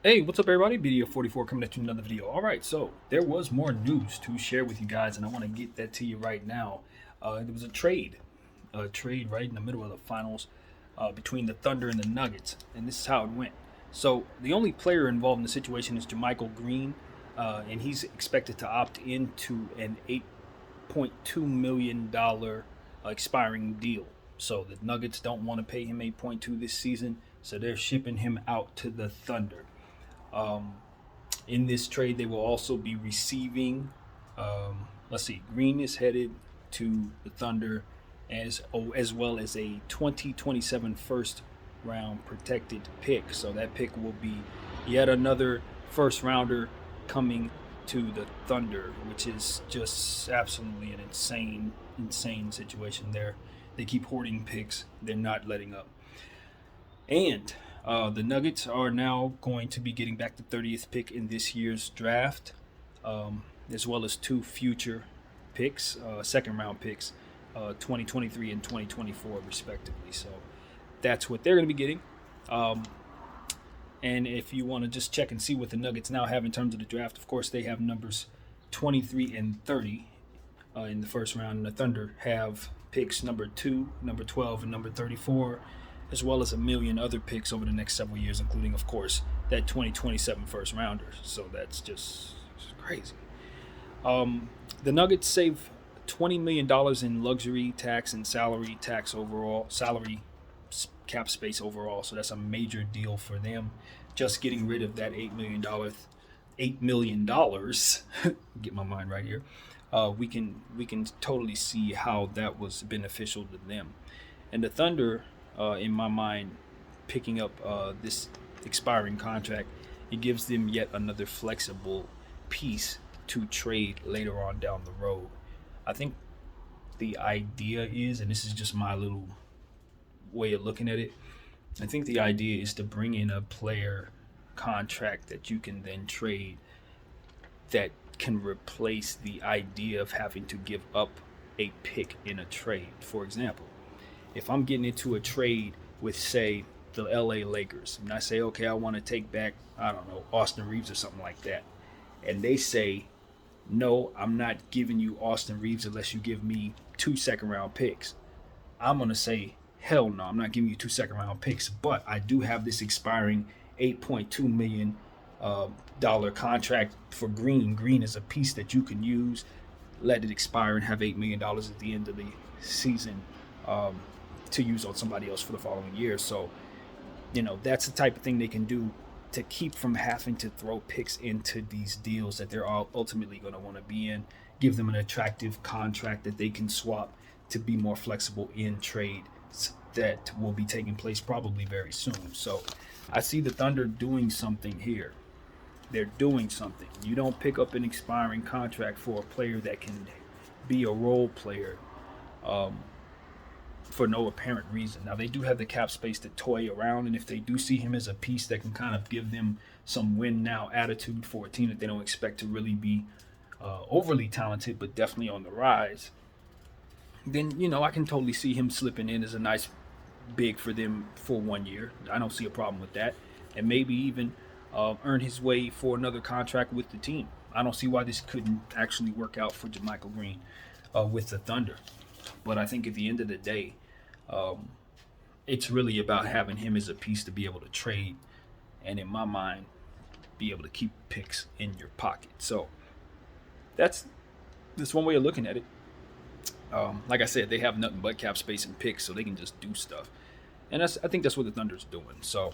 Hey, what's up, everybody? BDO44 coming at you with another video. All right, so there was more news to share with you guys, and I want to get that to you right now. There was a trade right in the middle of the finals between the Thunder and the Nuggets, and this is how it went. So the only player involved in the situation is JaMychal Green, and he's expected to opt into an $8.2 million expiring deal. So the Nuggets don't want to pay him 8.2 this season, so they're shipping him out to the Thunder. Um, in this trade, they will also be receiving. Let's see, Green is headed to the Thunder, as well as a 2027 first round protected pick. So that pick will be yet another first rounder coming to the Thunder, which is just absolutely an insane situation there. They keep hoarding picks. They're not letting up. And the Nuggets are now going to be getting back the 30th pick in this year's draft, as well as two future picks, second round picks, 2023 and 2024, respectively. So that's what they're going to be getting. And if you want to just check and see what the Nuggets now have in terms of the draft, of course, they have numbers 23 and 30 in the first round. And the Thunder have picks number 2, number 12, and number 34, as well as a million other picks over the next several years, including, of course, that 2027 first rounder. So that's just crazy. The Nuggets save $20 million in luxury tax and salary tax overall, salary cap space overall. So that's a major deal for them. Just getting rid of that $8 million. Get my mind right here. We can totally see how that was beneficial to them, and the Thunder, in my mind, picking up this expiring contract, it gives them yet another flexible piece to trade later on down the road. I think the idea is, and this is just my little way of looking at it, I think the idea is to bring in a player contract that you can then trade that can replace the idea of having to give up a pick in a trade. For example, if I'm getting into a trade with, say, the LA Lakers, and I say, okay, I want to take back, I don't know, Austin Reeves or something like that, and they say, no, I'm not giving you Austin Reeves unless you give me 2 second round picks. I'm going to say, hell no, I'm not giving you 2 second round picks, but I do have this expiring $8.2 million dollar contract for Green. Green is a piece that you can use, let it expire, and have $8 million at the end of the season to use on somebody else for the following year. So, that's the type of thing they can do to keep from having to throw picks into these deals that they're all ultimately going to want to be in, give them an attractive contract that they can swap to be more flexible in trades that will be taking place probably very soon. So I see the Thunder doing something here. They're doing something. You don't pick up an expiring contract for a player that can be a role player for no apparent reason. Now, they do have the cap space to toy around, and if they do see him as a piece that can kind of give them some win now attitude for a team that they don't expect to really be overly talented, but definitely on the rise, then, I can totally see him slipping in as a nice big for them for 1 year. I don't see a problem with that. And maybe even earn his way for another contract with the team. I don't see why this couldn't actually work out for JaMychal Green with the Thunder. But I think at the end of the day, it's really about having him as a piece to be able to trade, and in my mind, be able to keep picks in your pocket. So that's one way of looking at it. Like I said, they have nothing but cap space and picks, so they can just do stuff. And I think that's what the Thunder's doing. So,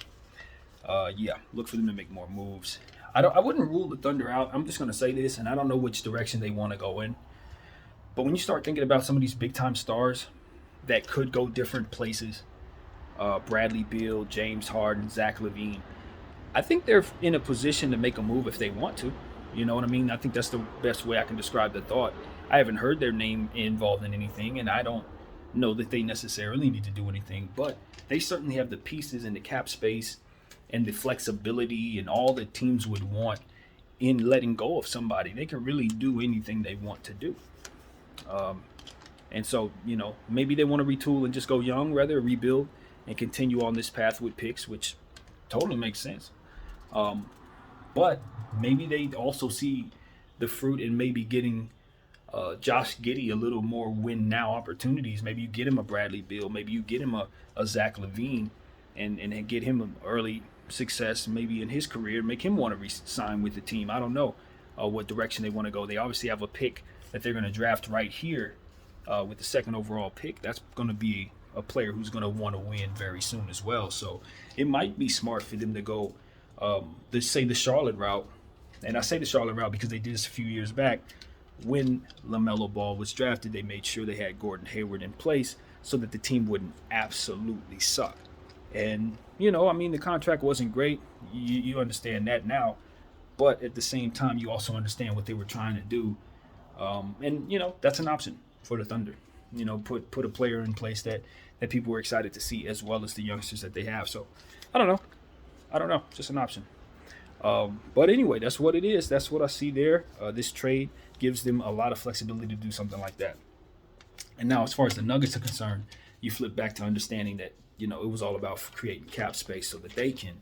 look for them to make more moves. I wouldn't rule the Thunder out. I'm just going to say this, and I don't know which direction they want to go in. But when you start thinking about some of these big-time stars that could go different places, Bradley Beal, James Harden, Zach LaVine, I think they're in a position to make a move if they want to. You know what I mean? I think that's the best way I can describe the thought. I haven't heard their name involved in anything, and I don't know that they necessarily need to do anything, but they certainly have the pieces and the cap space and the flexibility and all that teams would want in letting go of somebody. They can really do anything they want to do. And so, maybe they want to retool and just go young, rather rebuild and continue on this path with picks, which totally makes sense. But maybe they also see the fruit in maybe getting Josh Giddey a little more win now opportunities. Maybe you get him a Bradley Beal. Maybe you get him a Zach LaVine and get him an early success maybe in his career, make him want to re-sign with the team. I don't know what direction they want to go. They obviously have a pick that they're going to draft right here with the second overall pick. That's going to be a player who's going to want to win very soon as well. So it might be smart for them to go, let's say, the Charlotte route. And I say the Charlotte route because they did this a few years back. When LaMelo Ball was drafted, they made sure they had Gordon Hayward in place so that the team wouldn't absolutely suck. And, I mean, the contract wasn't great. You understand that now. But at the same time, you also understand what they were trying to do. And, that's an option for the Thunder. Put a player in place that people were excited to see, as well as the youngsters that they have. So, I don't know. Just an option. But anyway, that's what it is. That's what I see there. This trade gives them a lot of flexibility to do something like that. And now, as far as the Nuggets are concerned, you flip back to understanding that, it was all about creating cap space so that they can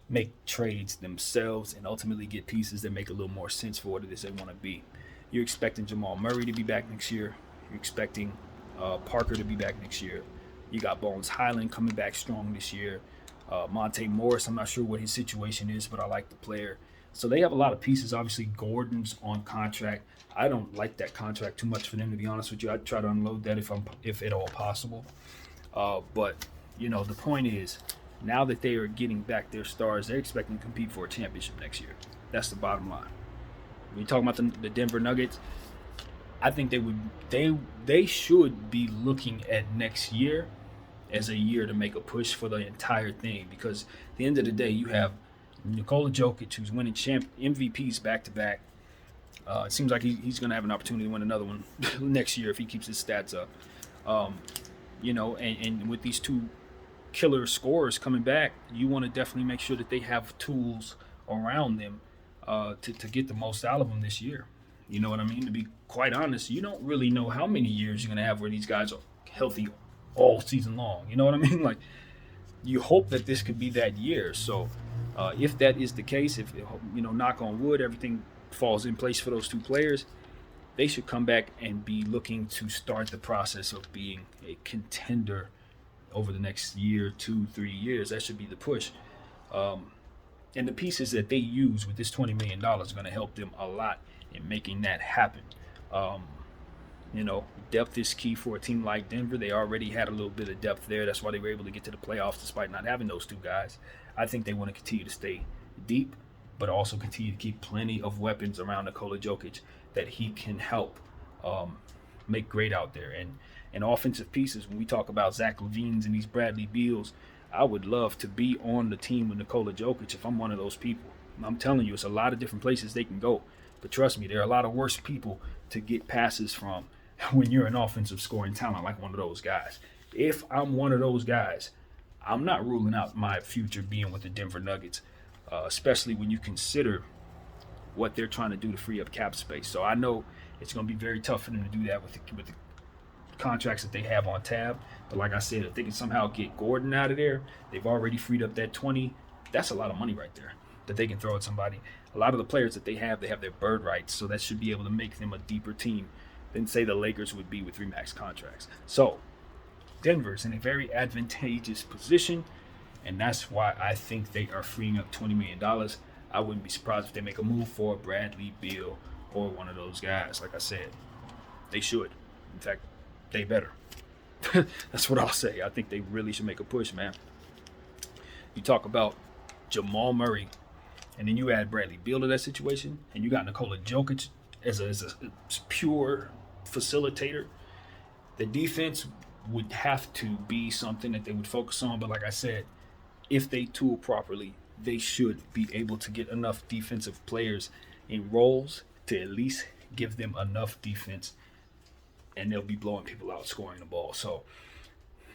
make trades themselves and ultimately get pieces that make a little more sense for what it is they want to be. You're expecting Jamal Murray to be back next year. You're expecting Parker to be back next year. You got Bones Highland coming back strong this year. Monte Morris, I'm not sure what his situation is, but I like the player. So they have a lot of pieces. Obviously, Gordon's on contract. I don't like that contract too much for them, to be honest with you. I'd try to unload that if at all possible. But, the point is, now that they are getting back their stars, they're expecting to compete for a championship next year. That's the bottom line. When you're talking about the Denver Nuggets, I think they should be looking at next year as a year to make a push for the entire thing, because at the end of the day, you have Nikola Jokic, who's winning MVPs back-to-back. It seems like he's going to have an opportunity to win another one next year if he keeps his stats up. And with these two killer scorers coming back, you want to definitely make sure that they have tools around them to get the most out of them this year. You know what I mean? To be quite honest, you don't really know how many years you're going to have where these guys are healthy all season long. You know what I mean? Like, you hope that this could be that year. So if that is the case, if, knock on wood, everything falls in place for those two players, they should come back and be looking to start the process of being a contender over the next year, 2-3 years. That should be the push. And the pieces that they use with this $20 million are going to help them a lot in making that happen. Depth is key for a team like Denver. They already had a little bit of depth there. That's why they were able to get to the playoffs despite not having those two guys. I think they want to continue to stay deep, but also continue to keep plenty of weapons around Nikola Jokic that he can help make great out there. And offensive pieces, when we talk about Zach LaVines and these Bradley Beals, I would love to be on the team with Nikola Jokic if I'm one of those people. I'm telling you, it's a lot of different places they can go. But trust me, there are a lot of worse people to get passes from when you're an offensive scoring talent like one of those guys. If I'm one of those guys, I'm not ruling out my future being with the Denver Nuggets, especially when you consider what they're trying to do to free up cap space. So I know it's going to be very tough for them to do that with the contracts that they have on tab. But like I said, if they can somehow get Gordon out of there, they've already freed up that 20. That's a lot of money right there that they can throw at somebody. A lot of the players that they have their bird rights, so that should be able to make them a deeper team than, say, the Lakers would be with 3 max contracts. So Denver's in a very advantageous position, and that's why I think they are freeing up $20 million. I wouldn't be surprised if they make a move for Bradley Beal or one of those guys. Like I said, they should. In fact, they better. That's what I'll say. I think they really should make a push, man. You talk about Jamal Murray, and then you add Bradley Beal to that situation, and you got Nikola Jokic as a pure facilitator. The defense would have to be something that they would focus on, but like I said, if they tool properly, they should be able to get enough defensive players in roles to at least give them enough defense, and they'll be blowing people out scoring the ball. So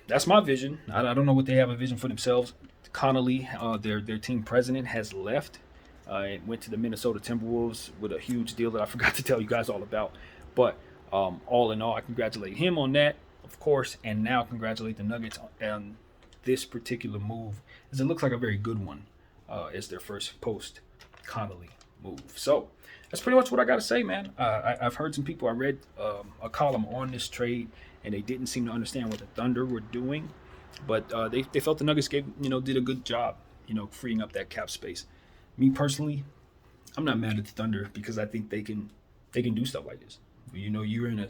that's my vision. I don't know what they have a vision for themselves. Connolly, their team president, has left. It went to the Minnesota Timberwolves with a huge deal that I forgot to tell you guys all about. But all in all, I congratulate him on that, of course, and now congratulate the Nuggets on this particular move, as it looks like a very good one as their first post Connolly move. So that's pretty much what I got to say, man. I've heard some people. I read a column on this trade, and they didn't seem to understand what the Thunder were doing, but they felt the Nuggets did a good job, freeing up that cap space. Me personally, I'm not mad at the Thunder because I think they can do stuff like this. You're in a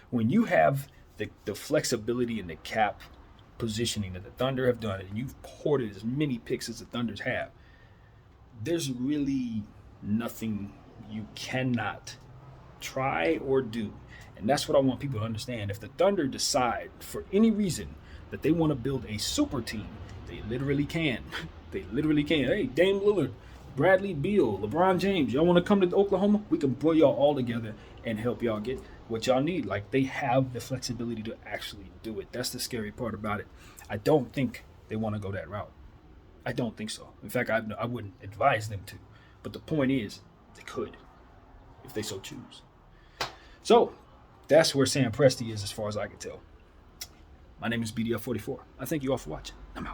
when you have the flexibility in the cap positioning that the Thunder have done, and you've ported as many picks as the Thunders have, there's really nothing you cannot try or do. And that's what I want people to understand. If the Thunder decide for any reason that they want to build a super team, they literally can. They literally can. Hey, Dame Lillard, Bradley Beal, LeBron James, y'all want to come to Oklahoma? We can put y'all all together and help y'all get what y'all need. Like, they have the flexibility to actually do it. That's the scary part about it. I don't think they want to go that route. I don't think so. In fact, I wouldn't advise them to. But the point is, they could, if they so choose. So, that's where Sam Presti is as far as I can tell. My name is BDF44. I thank you all for watching. I'm out.